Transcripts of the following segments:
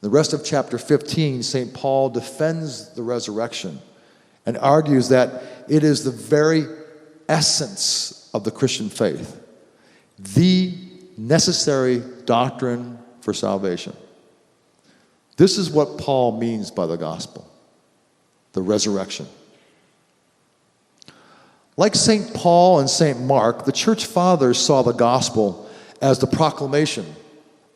The rest of chapter 15, St. Paul defends the resurrection and argues that it is the very essence of the Christian faith, the necessary doctrine for salvation. This is what Paul means by the gospel, the resurrection. Like St. Paul and St. Mark, the church fathers saw the gospel as the proclamation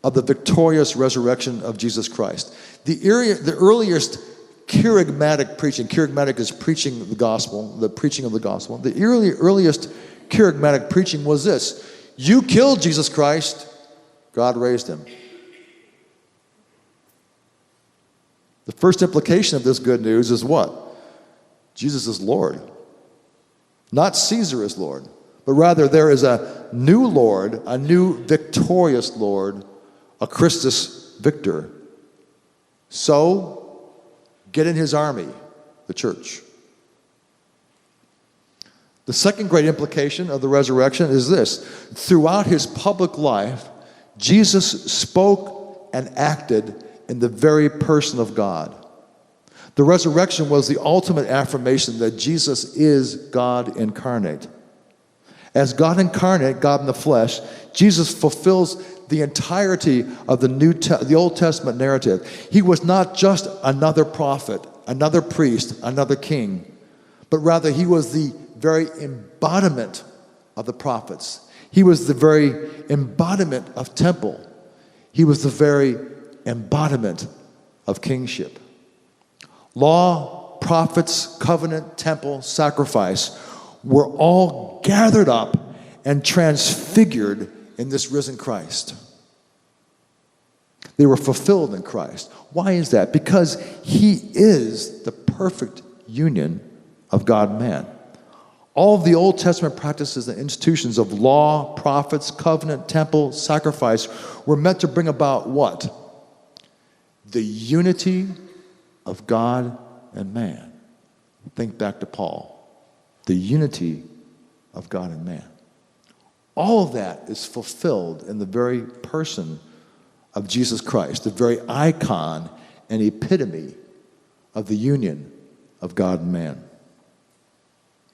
of the victorious resurrection of Jesus Christ. The earliest charismatic preaching, charismatic is preaching the gospel, the preaching of the gospel. The earliest charismatic preaching was this: you killed Jesus Christ, God raised him. The first implication of this good news is what? Jesus is Lord. Not Caesar is Lord, but rather there is a new Lord, a new victorious Lord, a Christus victor. So, get in his army, the church. The second great implication of the resurrection is this: throughout his public life, Jesus spoke and acted in the very person of God. The resurrection was the ultimate affirmation that Jesus is God incarnate. As God incarnate, God in the flesh, Jesus fulfills the entirety of the Old Testament narrative. He was not just another prophet, another priest, another king, but rather he was the very embodiment of the prophets. He was the very embodiment of temple. He was the very embodiment of kingship. Law, prophets, covenant, temple, sacrifice were all gathered up and transfigured in this risen Christ. They were fulfilled in Christ. Why is that? Because he is the perfect union of God and man. All of the Old Testament practices and institutions of law, prophets, covenant, temple, sacrifice were meant to bring about what? The unity of God and man. Think back to Paul. The unity of God and man. All of that is fulfilled in the very person of Jesus Christ, the very icon and epitome of the union of God and man.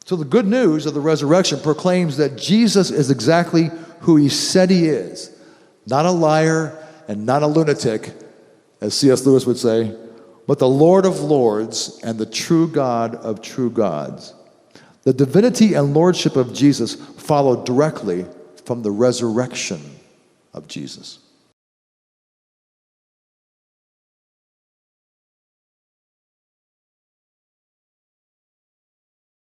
So the good news of the resurrection proclaims that Jesus is exactly who he said he is. Not a liar and not a lunatic, as C.S. Lewis would say, but the Lord of lords and the true God of true gods. The divinity and lordship of Jesus followed directly from the resurrection of Jesus.